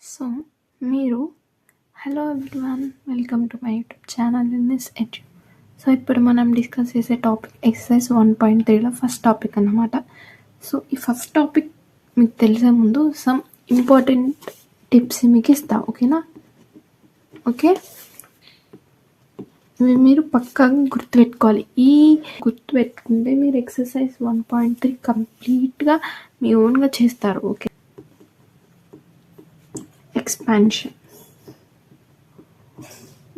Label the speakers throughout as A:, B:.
A: So మీరు hello everyone, welcome to my YouTube channel in this edu. So ఇప్పుడు మనం discuss చేసే topic exercise 1.3లో first topic అన్నమాట. So ఈ ఫస్ట్ టాపిక్ మీకు తెలిసే ముందు సమ్ ఇంపార్టెంట్ టిప్స్ మీకు ఇస్తా, ఓకేనా? ఓకే, ఇవి మీరు పక్కాగా గుర్తుపెట్టుకోవాలి. ఈ గుర్తుపెట్టుకుంటే మీరు ఎక్సర్సైజ్ 1.3 కంప్లీట్గా మీ ఓన్గా చేస్తారు. Okay, expansion.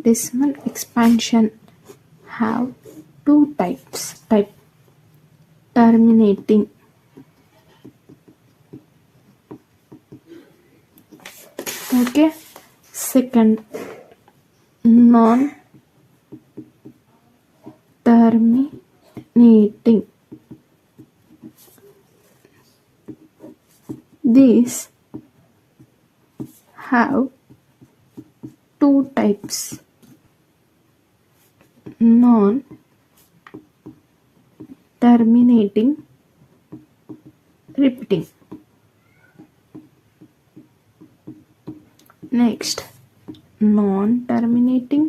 A: Decimal expansion have two types. Type terminating. Okay. Second, non-terminating. These have two types: non-terminating, repeating. Next, non-terminating,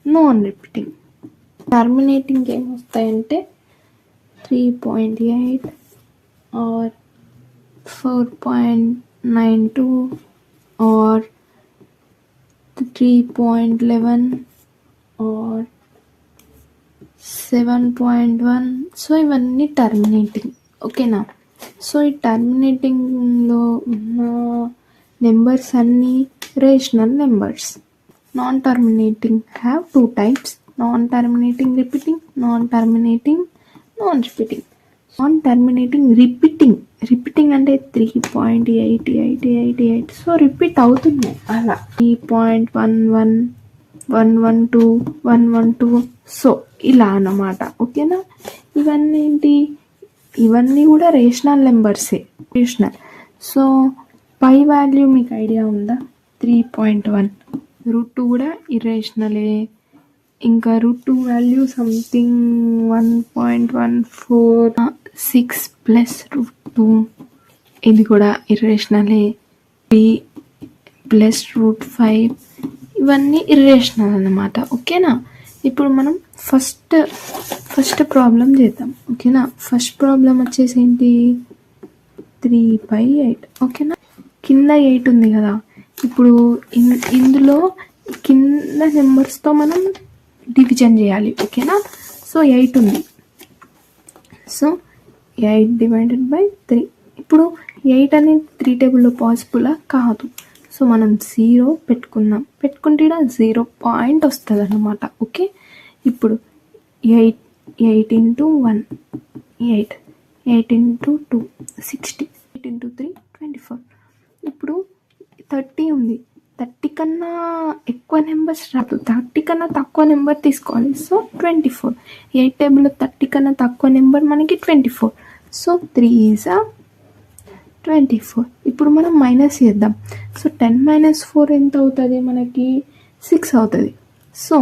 A: non-repeating. Terminating ఏం వస్తాయంటే 3.8 or 4.92 or 3.11 or 7.1. సో ఇవన్నీ టర్మినేటింగ్, ఓకేనా? సో ఈ టర్మినేటింగ్లో ఉన్న నెంబర్స్ అన్నీ rational numbers. Non terminating have two types: non terminating repeating, non terminating non repeating. Non terminating repeating అంటే 3.8888. So repeat అవుతున్నాయి అలా 3.11 112 112. సో ఇలా అన్నమాట, ఓకేనా? ఇవన్నీ ఏంటి? ఇవన్నీ కూడా రేషనల్ నెంబర్సే, రేషనల్. సో పై వాల్యూ మీకు ఐడియా ఉందా? 3.1. √2 కూడా ఇర్రేషనలే. ఇంకా √2 వాల్యూ సంథింగ్ 1.146 ప్లస్ √2, ఇది కూడా ఇర్రేషనలే. 3 ప్లస్ √5, ఇవన్నీ ఇర్రేషనల్ అన్నమాట, ఓకేనా? ఇప్పుడు మనం ఫస్ట్ ప్రాబ్లం చేద్దాం, ఓకేనా? ఫస్ట్ ప్రాబ్లం వచ్చేసి ఏంటి? 3/8, ఓకేనా? కింద 8 ఉంది కదా. ఇప్పుడు ఇందులో కింద నెంబర్స్తో మనం డివిజన్ చేయాలి, ఓకేనా? సో 8 ఉంది. So 8 divided by 3. ఇప్పుడు 8 అనేది 3 టేబుల్లో పాసిబులా? కాదు. సో మనం 0 పెట్టుకుందాం. పెట్టుకుంటే ఇక్కడ 0 పాయింట్ వస్తుంది అన్నమాట, ఓకే? ఇప్పుడు 8 ఇంటూ 1 8, 8 ఇంటూ 2 60, 8 ఇంటూ 3 24. ఇప్పుడు 30 ఉంది. 30 కన్నా ఎక్కువ నెంబర్స్ రాదు, 30 కన్నా తక్కువ నెంబర్ తీసుకోవాలి. సో 24. 8 టేబుల్లో 30 కన్నా తక్కువ నెంబర్ మనకి 24. So 3 is 24. ఇప్పుడు మనం మైనస్ చేద్దాం. సో 10 - 4 ఎంత అవుతుంది? మనకి 6 అవుతుంది. సో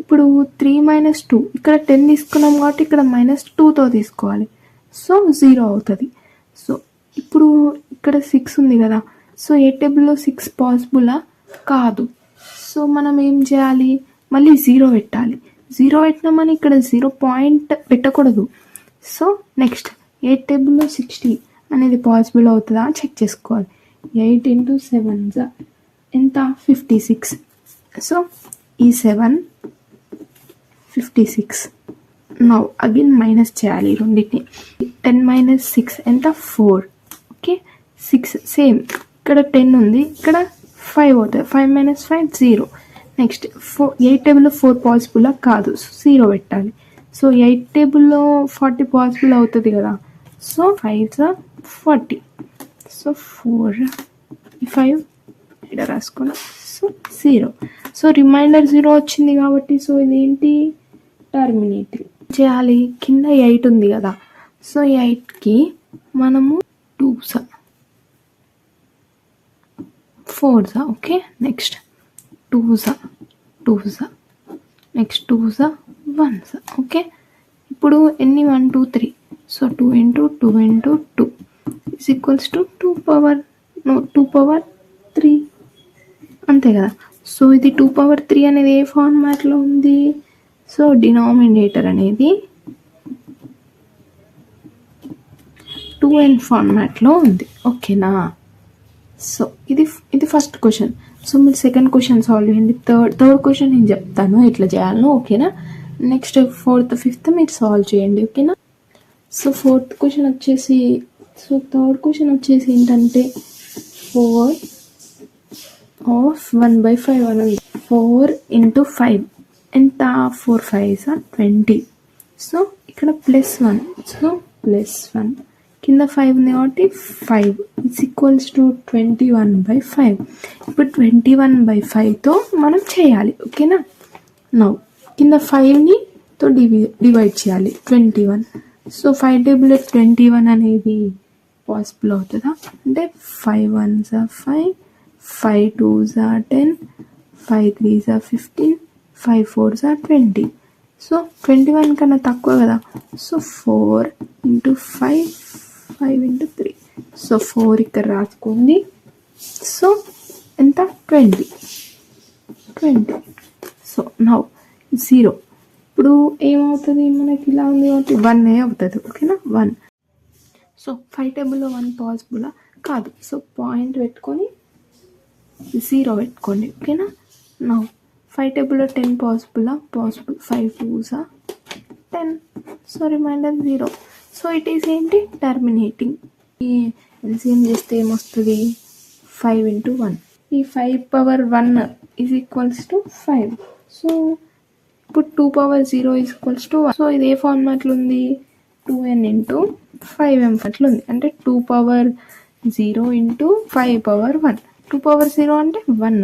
A: ఇప్పుడు 3 - 2, ఇక్కడ 10 తీసుకున్నాం కాబట్టి ఇక్కడ -2తో తీసుకోవాలి. సో 0 అవుతుంది. సో ఇప్పుడు ఇక్కడ 6 ఉంది కదా. సో 8 టేబుల్లో 6 పాసిబులా? కాదు. సో మనం ఏం చేయాలి? మళ్ళీ 0 పెట్టాలి. 0 పెట్టినామని ఇక్కడ 0 పాయింట్ పెట్టకూడదు. సో నెక్స్ట్ 8 టేబుల్లో 60 అనేది పాసిబుల్ అవుతుందా అని చెక్ చేసుకోవాలి. 8 ఇంటూ 7 ఎంత? 56. సో ఈ 7 56. నౌ అగైన్ మైనస్ చేయాలి రెండింటిని. 10 - 6 ఎంత? 4. Okay, 6 same. ఇక్కడ 10 ఉంది, ఇక్కడ 5 అవుతుంది. 5 - 5 0. నెక్స్ట్ 8 టేబుల్లో 4 పాసిబులా? కాదు. 0 పెట్టాలి. సో 8 టేబుల్లో 40 పాసిబుల్ అవుతుంది కదా. సో 5 40. సో 4 5 ఇక్కడ రాసుకున్నాం. సో 0. సో రిమైండర్ 0 వచ్చింది కాబట్టి సో ఇదేంటి? టర్మినేటింగ్. చేయాలి, కింద 8 ఉంది కదా. సో 8కి మనము 2 4, ఓకే? Next 2 next 2 1, okay? ఇప్పుడు ఎన్ని? 1 2 3 so 2 into 2 into 2 is equals to 2 power 3 అంతే కదా. సో ఇది 2 power 3 అనేది ఏ ఫార్మాట్లో ఉంది? సో డినామినేటర్ అనేది 2n ఫార్మాట్లో ఉంది. ఓకేనా? సో ఇది ఫస్ట్ క్వశ్చన్. సో మీరు సెకండ్ క్వశ్చన్ సాల్వ్ చేయండి. థర్డ్ క్వశ్చన్ నేను చెప్తాను ఎట్లా చేయాలో. ఓకేనా? నెక్స్ట్ ఫోర్త్ ఫిఫ్త్ మీరు సాల్వ్ చేయండి. ఓకేనా? సో థర్డ్ క్వశ్చన్ వచ్చేసి ఏంటంటే 4 of 1/5 అని ఉంది. 4 into 5 ఎంత? 4 5s are 20. సో ఇక్కడ +1, సో +1 కింద 5 ఉంది కాబట్టి 5 ఇట్స్ ఈక్వల్స్ టు 21/5. ఇప్పుడు 21/5తో మనం చేయాలి. ఓకేనా? నౌ కింద 5ని తో డివైడ్ చేయాలి 21. సో 5 టేబుల్ 21 అనేది పాసిబుల్ అవుతుందా అంటే 5 1s are 5, 5 2s are 10, 5 3s are 15, 5 4s are 20. So 21 కన్నా తక్కువ కదా. So 4 into 5, 5 into 3. సో 4 ఇక్కడ రాసుకోండి. సో ఎంత? 20. So now 0. ఇప్పుడు ఏమవుతుంది? మనకి ఇలా ఉంది కాబట్టి 1 అవుతుంది. ఓకేనా? 1. సో 5 టేబుల్లో 1 పాసిబులా? కాదు. సో పాయింట్ పెట్టుకొని 0 పెట్టుకోండి. ఓకేనా? నౌ 5 టేబుల్లో 10 పాసిబులా? Possible. 5 2s are 10. So remainder 0. So it is ఏంటి? టర్మినేటింగ్. ఈ ఎల్సిఎం చేస్తే ఏమొస్తుంది? 5 into 1. ఈ 5 power 1 is equals to 5. So ఇప్పుడు 2 power 0 is equals to 1. So ఇది ఏ ఫార్మాట్లో ఉంది? 2n into 5m అట్లా ఉంది. అంటే 2 power 0 into 5 power 1. 2 power 0 అంటే 1,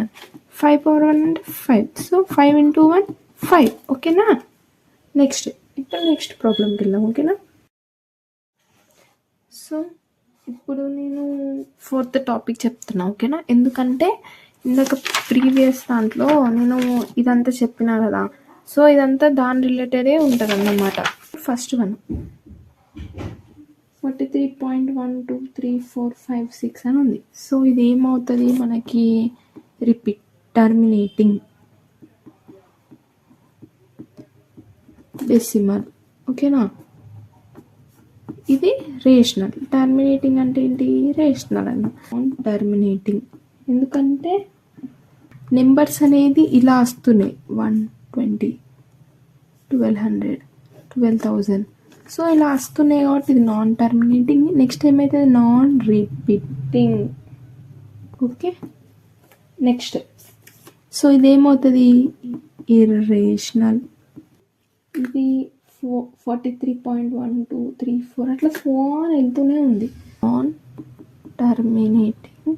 A: 5 power 1 అంటే 5. So 5 into 1 5. ఓకేనా? ఇప్పుడు నెక్స్ట్ ప్రాబ్లంకి వెళ్దాం. ఓకేనా? సో ఇప్పుడు నేను ఫోర్త్ టాపిక్ చెప్తున్నా. ఓకేనా? ఎందుకంటే ఇందాక ప్రీవియస్ దాంట్లో నేను ఇదంతా చెప్పినా కదా. సో ఇదంతా దాని రిలేటెడే ఉంటుంది అన్నమాట. ఫస్ట్ వన్ 43.12345 అని ఉంది. సో ఇది ఏమవుతుంది మనకి? Repeat, terminating, decimal. ఓకేనా? ఇది రేషనల్. టర్మినేటింగ్ అంటే ఏంటి? రేషనల్ అన్న. టర్మినేటింగ్ ఎందుకంటే నెంబర్స్ అనేది ఇలా వస్తున్నాయి. 120, 1200, 12,000. సో ఇలా వస్తున్నాయి కాబట్టి ఇది నాన్ టర్మినేటింగ్. నెక్స్ట్ ఏమవుతుంది? Non repeating. Okay? Next so ఇదేమవుతుంది? ఇర్రేషనల్. ఇది 43.1234 అట్లా ఫోన్ వెళ్తూనే ఉంది. Non terminating,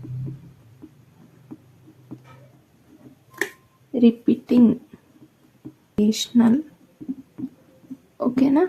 A: repeating, rational. ఓకేనా?